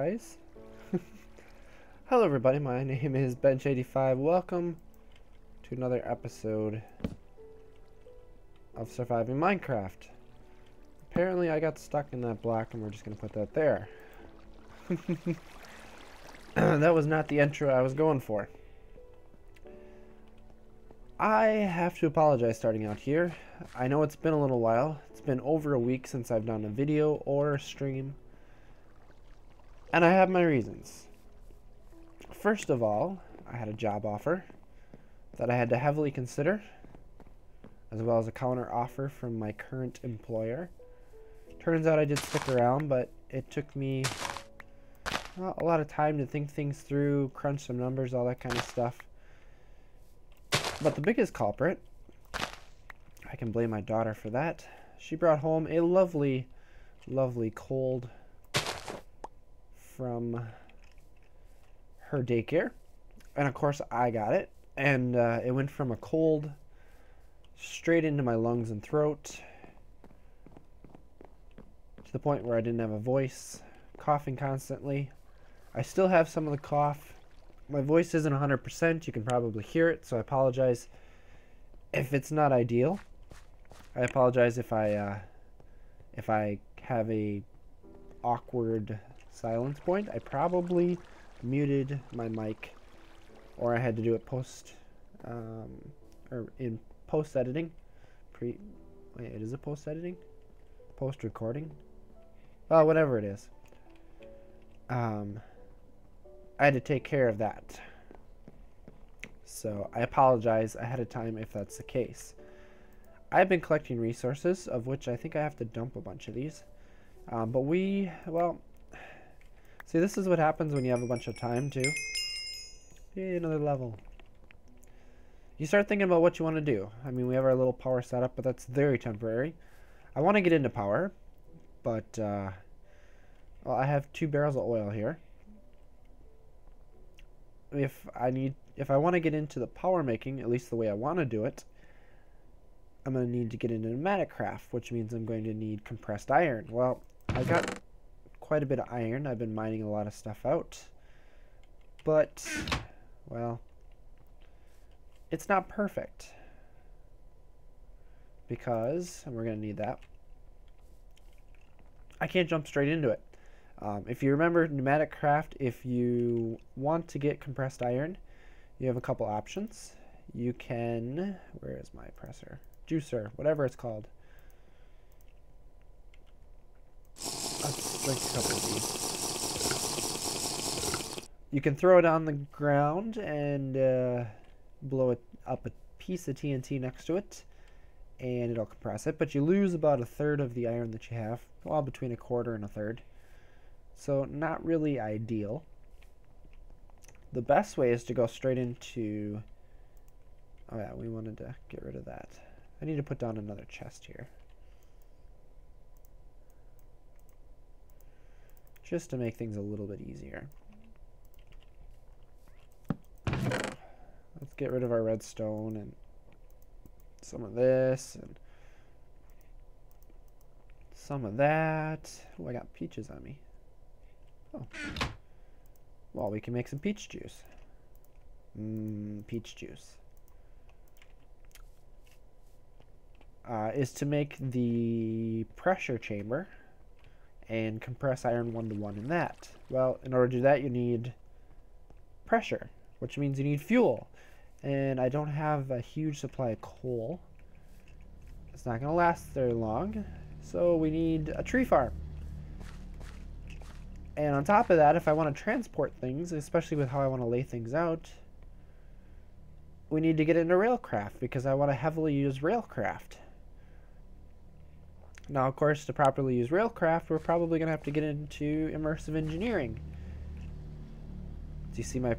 guys. Hello everybody, my name is Bench85. Welcome to another episode of Surviving Minecraft. Apparently I got stuck in that block and we're just going to put that there. That was not the intro I was going for. I have to apologize starting out here. I know it's been a little while. It's been over a week since I've done a video or a stream. And I have my reasons. First of all, I had a job offer that I had to heavily consider, as well as a counter offer from my current employer. Turns out I did stick around, but it took me a lot of time to think things through, crunch some numbers, all that kind of stuff. But the biggest culprit, I can blame my daughter for that. She brought home a lovely, lovely cold from her daycare. And of course I got it. And it went from a cold straight into my lungs and throat, to the point where I didn't have a voice, coughing constantly. I still have some of the cough. My voice isn't 100%. You can probably hear it, so I apologize if it's not ideal. I apologize if I have a awkward silence point. I probably muted my mic, or I had to do it or in post editing. Wait, is it post editing? Post recording? Well, whatever it is. I had to take care of that. So I apologize ahead of time if that's the case. I've been collecting resources, of which I think I have to dump a bunch of these. Well, see, this is what happens when you have a bunch of time too. Yay, another level. You start thinking about what you want to do. I mean, we have our little power setup, but that's very temporary. I want to get into power, but well, I have 2 barrels of oil here. If I want to get into the power making, at least the way I want to do it, I'm going to need to get into pneumatic craft, which means I'm going to need compressed iron. Well, I got quite a bit of iron. I've been mining a lot of stuff out, but, well, it's not perfect, because, and we're going to need that, I can't jump straight into it. If you remember pneumatic craft, if you want to get compressed iron, you have a couple options. You can, where is my presser? Juicer, whatever it's called. Let's drink a couple of these. You can throw it on the ground and blow it up a piece of TNT next to it, and it'll compress it, but you lose about 1/3 of the iron that you have, well, between 1/4 and 1/3. So not really ideal. The best way is to go straight into, oh yeah, we wanted to get rid of that. I need to put down another chest here, just to make things a little bit easier. Let's get rid of our redstone and some of this and some of that. Oh, I got peaches on me. Oh. Well, we can make some peach juice. Peach juice. Is to make the pressure chamber and compress iron 1-to-1 in that. Well, in order to do that, you need pressure, which means you need fuel. And I don't have a huge supply of coal. It's not going to last very long. So we need a tree farm. And on top of that, if I want to transport things, especially with how I want to lay things out, we need to get into railcraft, because I want to heavily use railcraft. Now, of course, to properly use railcraft, we're probably going to have to get into immersive engineering. Do you see my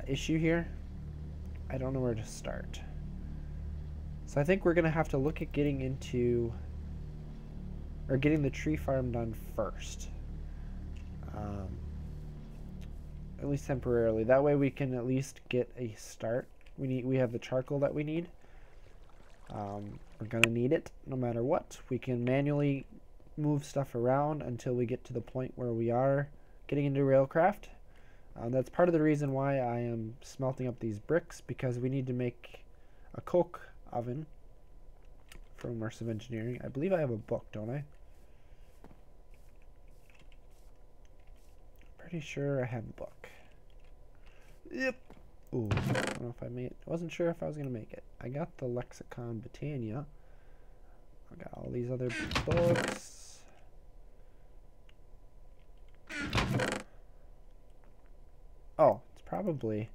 issue here? I don't know where to start. So I think we're going to have to look at getting into, or getting the tree farm done first. At least temporarily. That way we can at least get a start. We have the charcoal that we need. We're gonna need it no matter what. We can manually move stuff around until we get to the point where we are getting into railcraft. That's part of the reason why I am smelting up these bricks, because we need to make a coke oven for immersive engineering. I believe I have a book, don't I? Pretty sure I have a book. Yep. Ooh, I don't know if I made it. I wasn't sure if I was going to make it. I got the Lexicon Britannia. I got all these other books. Oh, it's probably...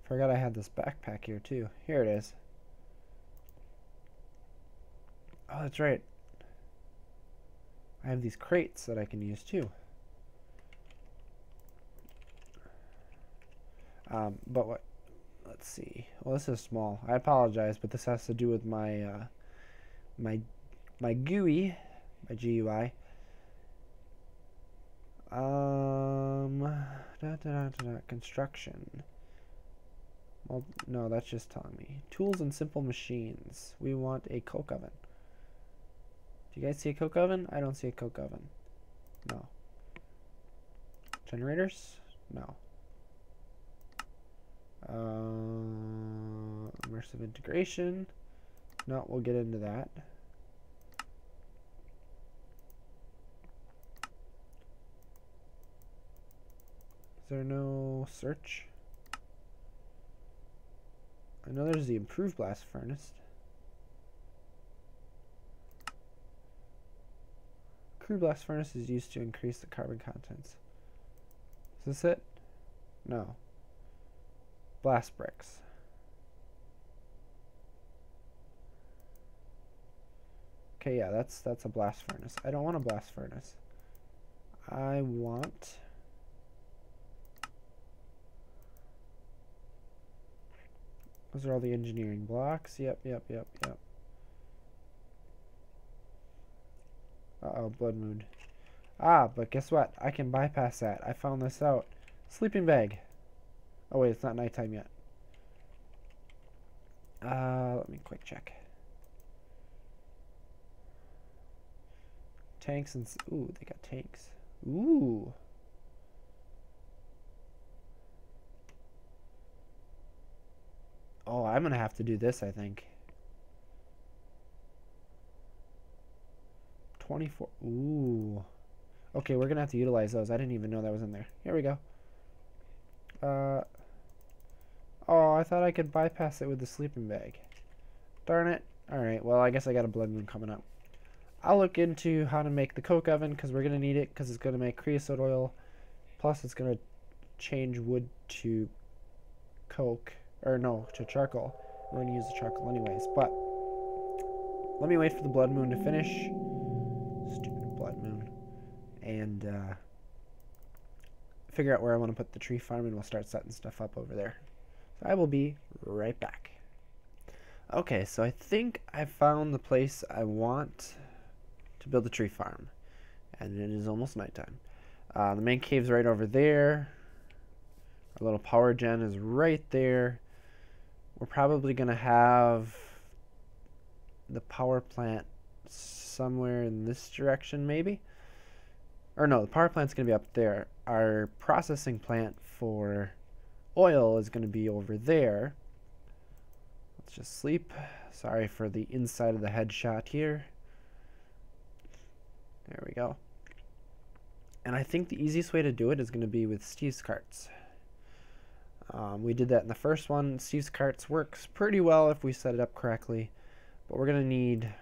Forgot I had this backpack here too. Here it is. Oh, that's right. I have these crates that I can use too. But what? Let's see. Well, this is small. I apologize, but this has to do with my my GUI, my GUI. Construction. Well, no, that's just telling me. Tools and simple machines. We want a coke oven. Do you guys see a coke oven? I don't see a coke oven. No. Generators? No. Immersive integration. No, we'll get into that. Is there no search? I know there's the improved blast furnace. Crude blast furnace is used to increase the carbon contents. Is this it? No. Blast bricks. Okay, yeah, that's a blast furnace. I don't want a blast furnace. I want... Those are all the engineering blocks. Yep. Uh-oh, blood moon. Ah, but guess what? I can bypass that. I found this out. Sleeping bag. Oh wait, it's not nighttime yet. Let me quick check. Tanks and... Ooh, they got tanks. Ooh. Oh, I'm gonna have to do this, I think. 24. Ooh. Okay, we're gonna have to utilize those. I didn't even know that was in there. Here we go. Oh, I thought I could bypass it with the sleeping bag. Darn it. Alright, well, I guess I got a blood moon coming up. I'll look into how to make the coke oven, because we're going to need it, because it's going to make creosote oil. Plus, it's going to change wood to coke. Or no, to charcoal. We're going to use the charcoal anyways. But, let me wait for the blood moon to finish. Stupid blood moon. And, figure out where I want to put the tree farm, and we'll start setting stuff up over there. So I will be right back. Okay, so I think I found the place I want to build the tree farm, and it is almost nighttime. The main cave's right over there. Our little power gen is right there. We're probably gonna have the power plant somewhere in this direction, maybe. Or no, the power plant's gonna be up there. Our processing plant for oil is gonna be over there. Let's just sleep. Sorry for the inside of the headshot here. There we go. And I think the easiest way to do it is going to be with Steve's carts. We did that in the first one. Steve's carts works pretty well if we set it up correctly. But we're going to need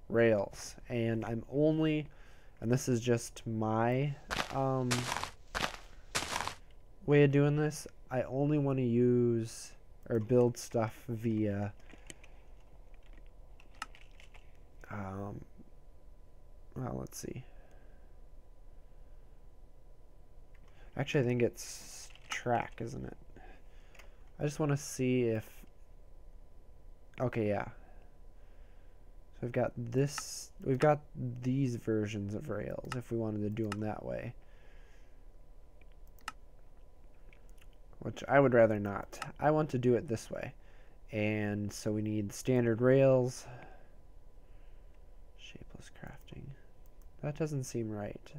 rails. And I'm only, and this is just my way of doing this, I only want to use or build stuff via well, let's see. Actually, I think it's track, isn't it? I just want to see if... Okay, yeah. So we've got this... We've got these versions of rails, if we wanted to do them that way. Which I would rather not. I want to do it this way. And so we need standard rails. Shapeless crafting. That doesn't seem right.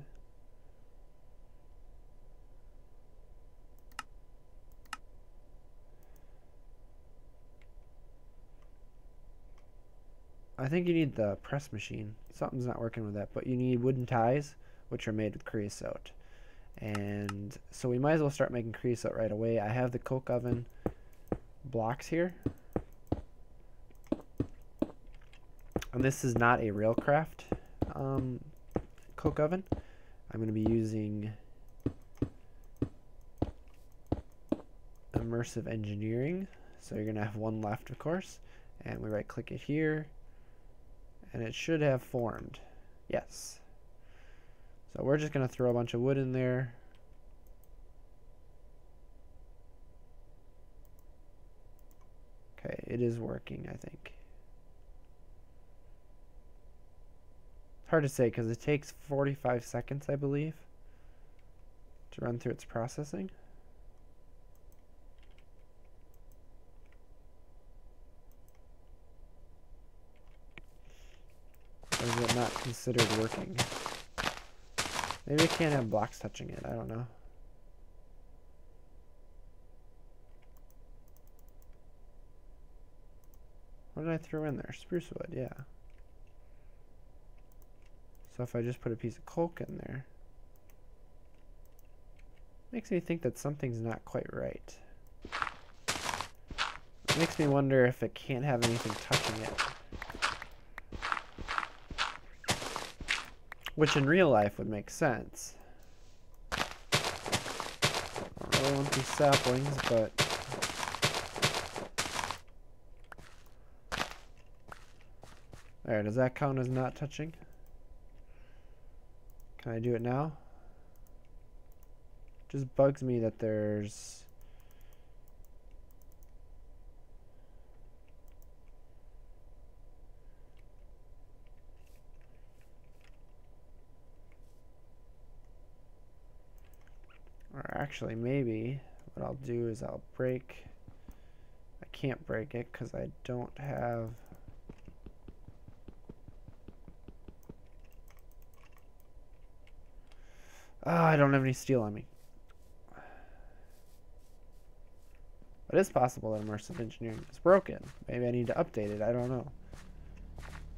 I think you need the press machine. Something's not working with that, but you need wooden ties, which are made with creosote. And so we might as well start making creosote right away. I have the coke oven blocks here. And this is not a Railcraft coke oven. I'm going to be using Immersive Engineering. So you're going to have one left, of course. And we right click it here. And it should have formed. Yes. So we're just going to throw a bunch of wood in there. Okay, it is working, I think. It's hard to say because it takes 45 seconds, I believe, to run through its processing. Or is it not considered working? Maybe it can't have blocks touching it, I don't know. What did I throw in there? Spruce wood, yeah. So if I just put a piece of coke in there, makes me think that something's not quite right. It makes me wonder if it can't have anything touching it. Which in real life would make sense. I don't really want these saplings, but there, does that count as not touching? Can I do it now? Just bugs me that there's or actually maybe what I'll do is I'll break, I can't break it because I don't have I don't have any steel on me. It is possible that Immersive Engineering is broken. Maybe I need to update it, I don't know.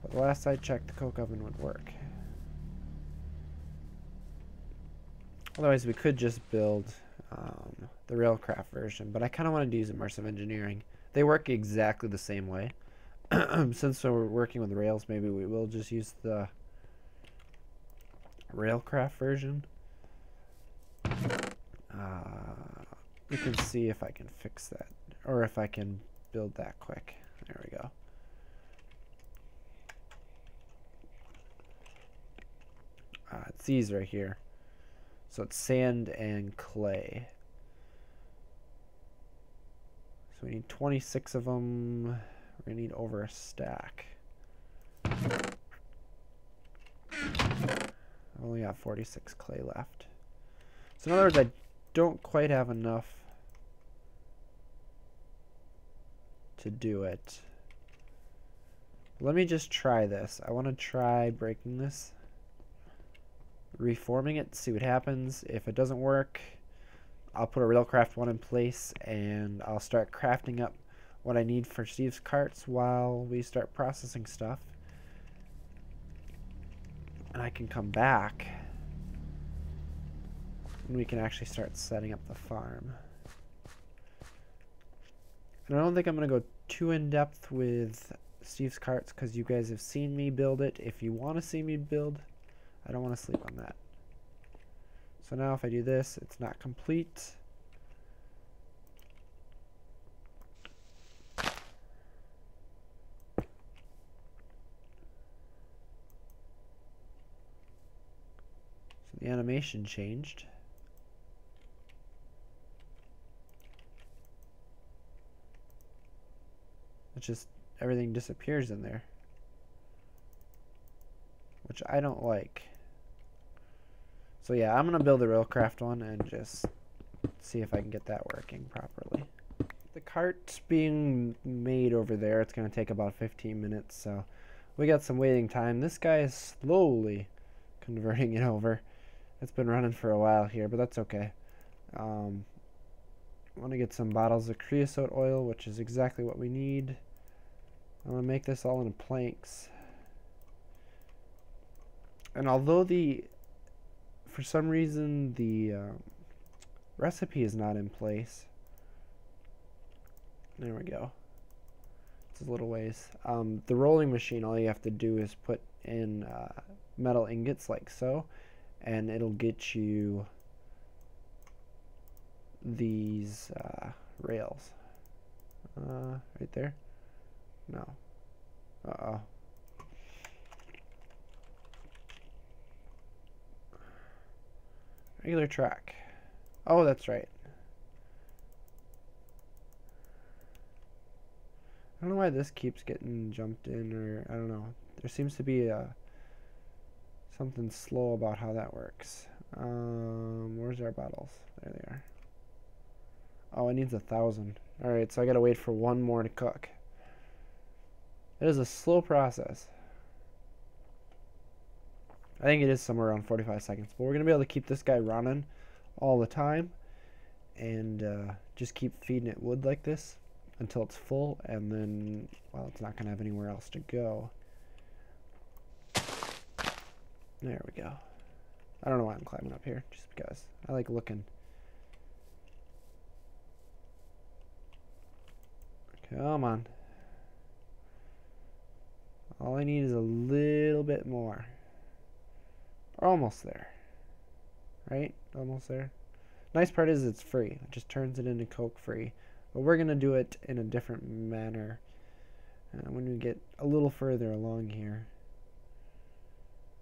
But the last I checked, the coke oven would work. Otherwise, we could just build the Railcraft version, but I kind of wanted to use Immersive Engineering. They work exactly the same way. Since we're working with Rails, maybe we will just use the Railcraft version. We can see if I can fix that, or if I can build that quick. There we go. It's these right here. So it's sand and clay. So we need 26 of them. We're going to need over a stack. I've only got 46 clay left. So in other words, I don't quite have enough to do it. Let me just try this. I want to try breaking this, reforming it, see what happens. If it doesn't work, I'll put a Railcraft one in place and I'll start crafting up what I need for Steve's carts while we start processing stuff. And I can come back and we can actually start setting up the farm. And I don't think I'm going to go too in depth with Steve's carts because you guys have seen me build it. If you want to see me build, I don't want to sleep on that. So now if I do this, it's not complete. So the animation changed. It's just everything disappears in there, which I don't like. So yeah, I'm gonna build a Railcraft one and just see if I can get that working properly. The cart's being made over there. It's gonna take about 15 minutes, so we got some waiting time. This guy is slowly converting it over. It's been running for a while here, but that's okay. I want to get some bottles of creosote oil, which is exactly what we need. I'm going to make this all into planks. And although for some reason the recipe is not in place. There we go. It's a little ways. The rolling machine, all you have to do is put in metal ingots like so, and it'll get you these rails. Right there? No. Uh-oh. Regular track. Oh, that's right. I don't know why this keeps getting jumped in, or I don't know. There seems to be something slow about how that works. Where's our bottles? There they are. Oh, it needs 1,000. Alright, so I gotta wait for one more to cook. It is a slow process. I think it is somewhere around 45 seconds. But we're going to be able to keep this guy running all the time. And just keep feeding it wood like this until it's full. And then, well, it's not going to have anywhere else to go. There we go. I don't know why I'm climbing up here. Just because. I like looking. Come on. All I need is a little bit more. Almost there. Right? Almost there. Nice part is it's free. It just turns it into Coke free. But we're going to do it in a different manner when we get a little further along here.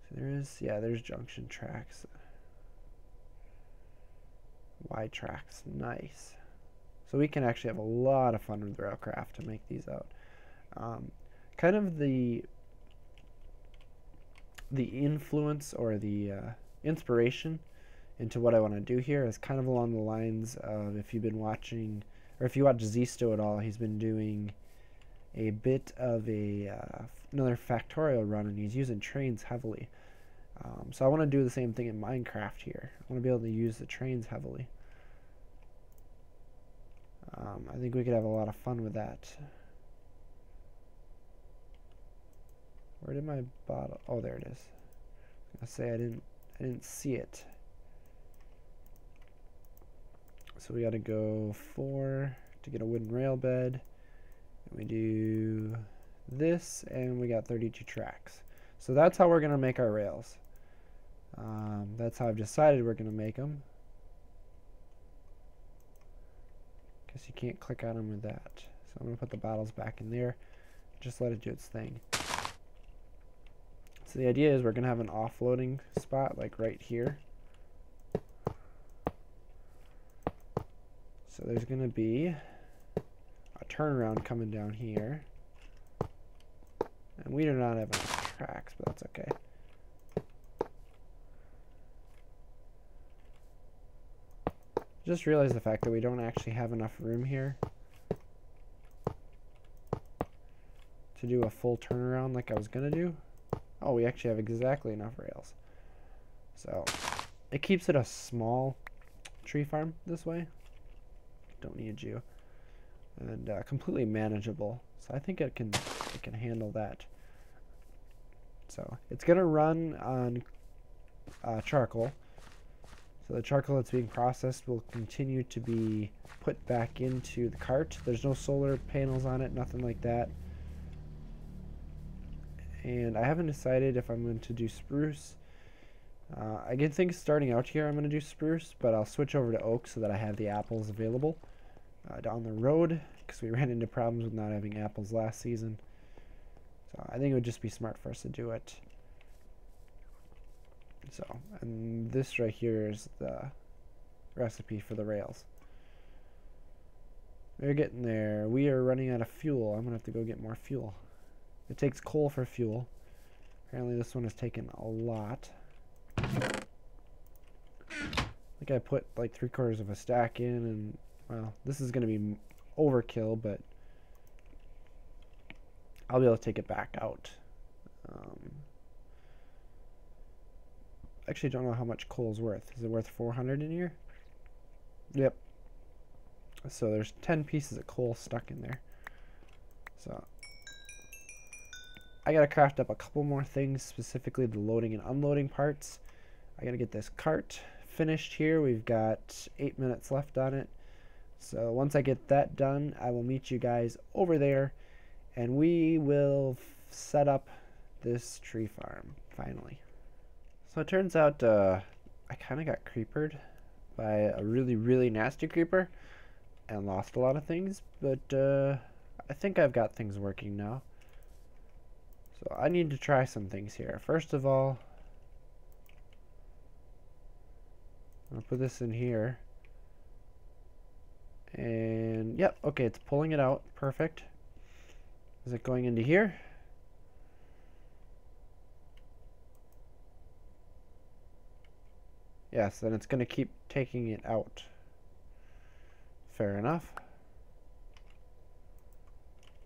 So there's junction tracks. Y tracks. Nice. So we can actually have a lot of fun with Railcraft to make these out. Kind of the influence or the inspiration into what I want to do here is kind of along the lines of, if you've been watching, or if you watch Zisto at all, he's been doing a bit of another Factorio run, and he's using trains heavily. So I want to do the same thing in Minecraft here. I want to be able to use the trains heavily. I think we could have a lot of fun with that. Where did my bottle? Oh, there it is. I was gonna say I didn't see it. So we got to go 4 to get a wooden rail bed. And we do this, and we got 32 tracks. So that's how we're gonna make our rails. That's how I've decided we're gonna make them. Guess you can't click on them with that. So I'm gonna put the bottles back in there. Just let it do its thing. So the idea is we're going to have an offloading spot like right here. So there's going to be a turnaround coming down here. And we do not have enough tracks, but that's okay. Just realize the fact that we don't actually have enough room here to do a full turnaround like I was going to do. Oh, we actually have exactly enough rails. So, it keeps it a small tree farm this way. Don't need you. And completely manageable. So I think it can handle that. So, it's going to run on charcoal. So the charcoal that's being processed will continue to be put back into the cart. There's no solar panels on it, nothing like that. And I haven't decided if I'm going to do spruce. I can think starting out here I'm going to do spruce, but I'll switch over to oak so that I have the apples available down the road, because we ran into problems with not having apples last season. So I think it would just be smart for us to do it. So, and this right here is the recipe for the rails. We're getting there. We are running out of fuel. I'm going to have to go get more fuel. It takes coal for fuel. Apparently this one has taken a lot. I think I put like 3/4 of a stack in, and well, this is going to be overkill, but I'll be able to take it back out. actually don't know how much coal's worth. Is it worth 400 in here? Yep. So there's 10 pieces of coal stuck in there. So I gotta craft up a couple more things, specifically the loading and unloading parts. I gotta get this cart finished here. We've got 8 minutes left on it. So once I get that done, I will meet you guys over there, and we will set up this tree farm, finally. So it turns out I kind of got creepered by a really, really nasty creeper and lost a lot of things, but I think I've got things working now. So I need to try some things here. First of all, I'll put this in here. And yep, okay, it's pulling it out. Perfect. Is it going into here? Yes, then it's going to keep taking it out. Fair enough.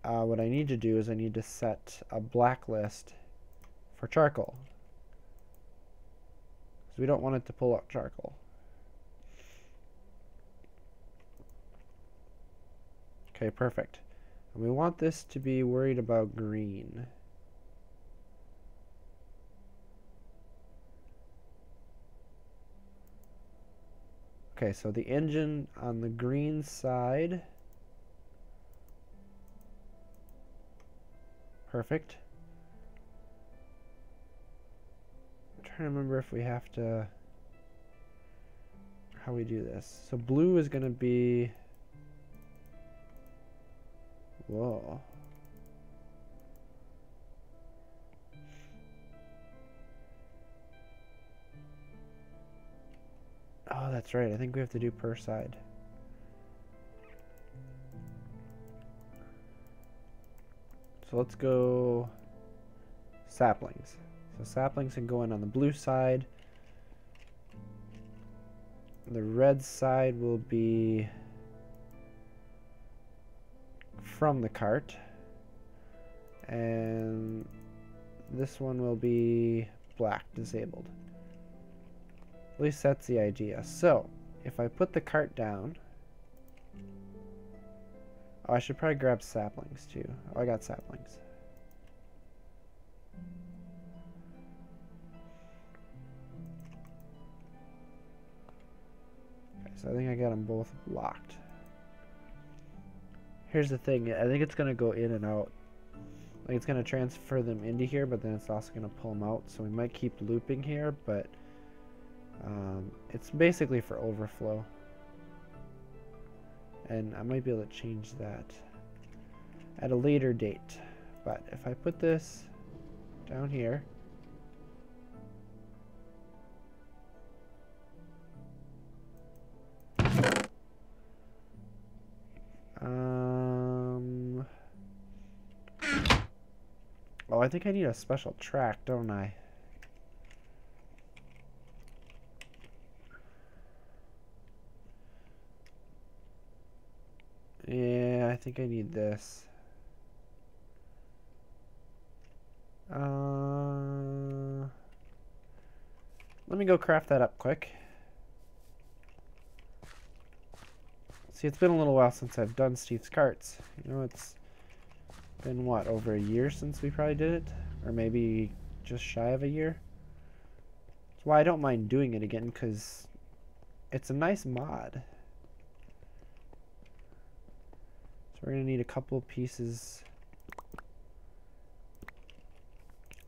What I need to do is I need to set a blacklist for charcoal, because we don't want it to pull out charcoal. Okay, perfect. And we want this to be worried about green. Okay, so the engine on the green side. Perfect. I'm trying to remember if we have to, how we do this. So blue is going to be, whoa. Oh, that's right. I think we have to do per side. So let's go saplings. So saplings can go in on the blue side. The red side will be from the cart. And this one will be black, disabled. At least that's the idea. So, if I put the cart down... Oh, I should probably grab saplings too. Oh, I got saplings. Okay, so I think I got them both locked. Here's the thing. I think it's going to go in and out. Like, it's going to transfer them into here, but then it's also going to pull them out. So we might keep looping here, but... it's basically for overflow, and I might be able to change that at a later date. But if I put this down here, oh, I think I need a special track, don't I? Yeah, I think I need this. Let me go craft that up quick. See, it's been a little while since I've done Steve's carts. You know, it's been, what, over a year since we probably did it? Or maybe just shy of a year? That's why I don't mind doing it again, because it's a nice mod. We're going to need a couple of pieces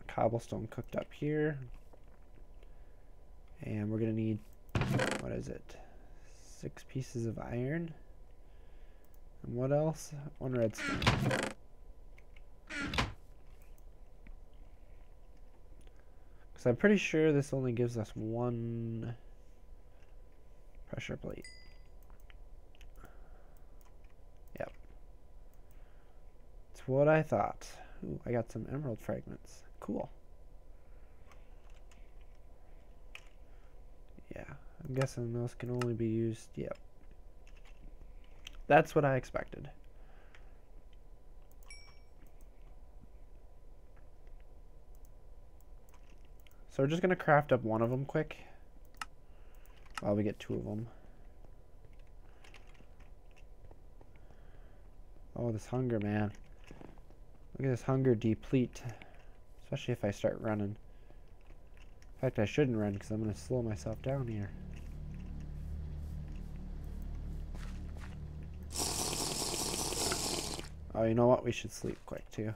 cobblestone cooked up here. And we're going to need, what is it? 6 pieces of iron. And what else? 1 redstone. Because I'm pretty sure this only gives us 1 pressure plate. Yep. That's what I thought. Ooh, I got some emerald fragments. Cool. Yeah, I'm guessing those can only be used. Yep. That's what I expected. So we're just going to craft up one of them quick while we get two of them. Oh, this hunger, man. Look at this hunger deplete. Especially if I start running. In fact, I shouldn't run because I'm going to slow myself down here. Oh, you know what? We should sleep quick, too.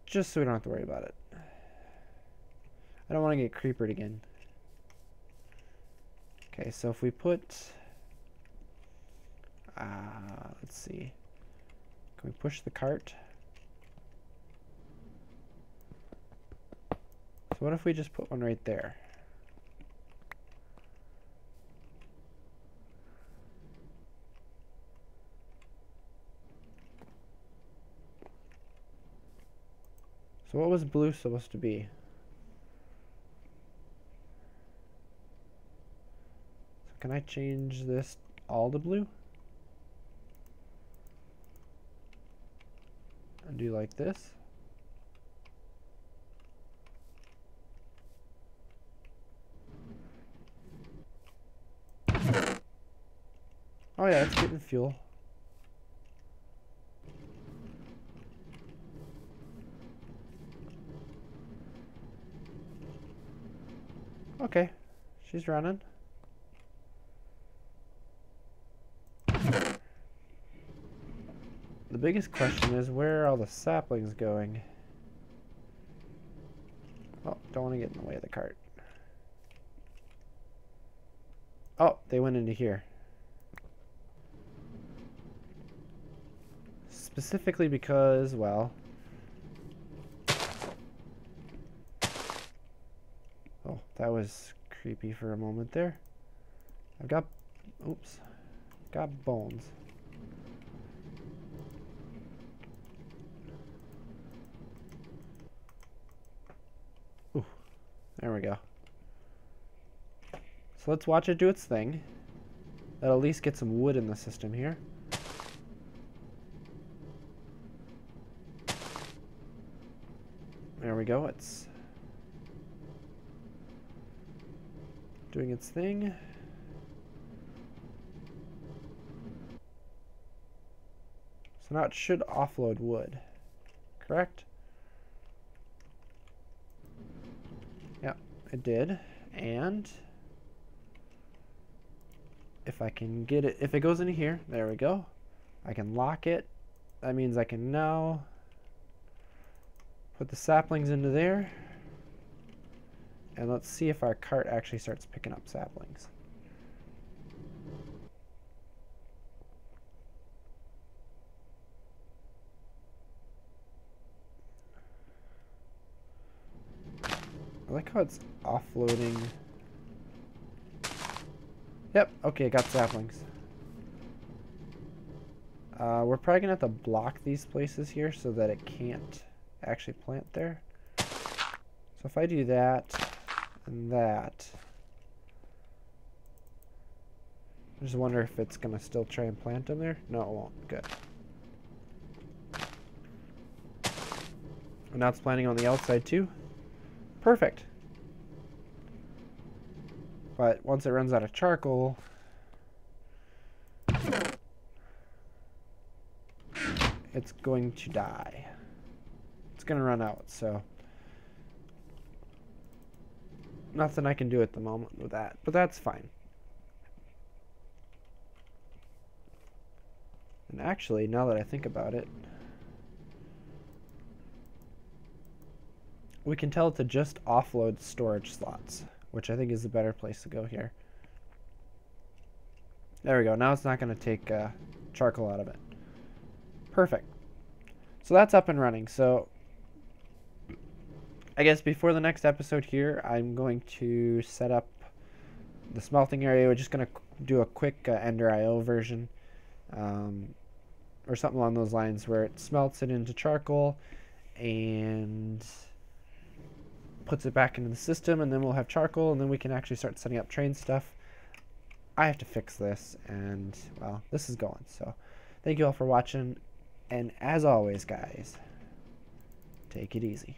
Just so we don't have to worry about it. I don't want to get creepered again. Okay, so if we put... let's see. Can we push the cart? So what if we just put one right there? So what was blue supposed to be? So can I change this all to blue? And do like this? Oh yeah, it's getting fuel. Okay, she's running. The biggest question is, where are all the saplings going? Oh, don't want to get in the way of the cart. Oh, they went into here. Specifically because, well... Oh, that was creepy for a moment there. I've got... Oops. Got bones. Ooh. There we go. So let's watch it do its thing. That'll at least get some wood in the system here. There we go. It's doing its thing. So now it should offload wood, correct? Yeah, it did. And if I can get it, if it goes into here, there we go. I can lock it. That means I can now put the saplings into there. And let's see if our cart actually starts picking up saplings. I like how it's offloading. Yep, okay, got saplings. We're probably gonna have to block these places here so that it can't actually plant there. So if I do that and that, I just wonder if it's gonna still try and plant them there. No, it won't. Good. And now it's planting on the outside too. Perfect. But once it runs out of charcoal, it's going to die. It's going to run out, so nothing I can do at the moment with that, but that's fine. And actually, now that I think about it, we can tell it to just offload storage slots, which I think is the better place to go here. There we go. Now it's not going to take charcoal out of it. Perfect. So that's up and running. So I guess before the next episode here, I'm going to set up the smelting area. We're just going to do a quick Ender IO version, or something along those lines, where it smelts it into charcoal and puts it back into the system, and then we'll have charcoal, and then we can actually start setting up train stuff. I have to fix this, and well, this is going. So thank you all for watching, and as always, guys, take it easy.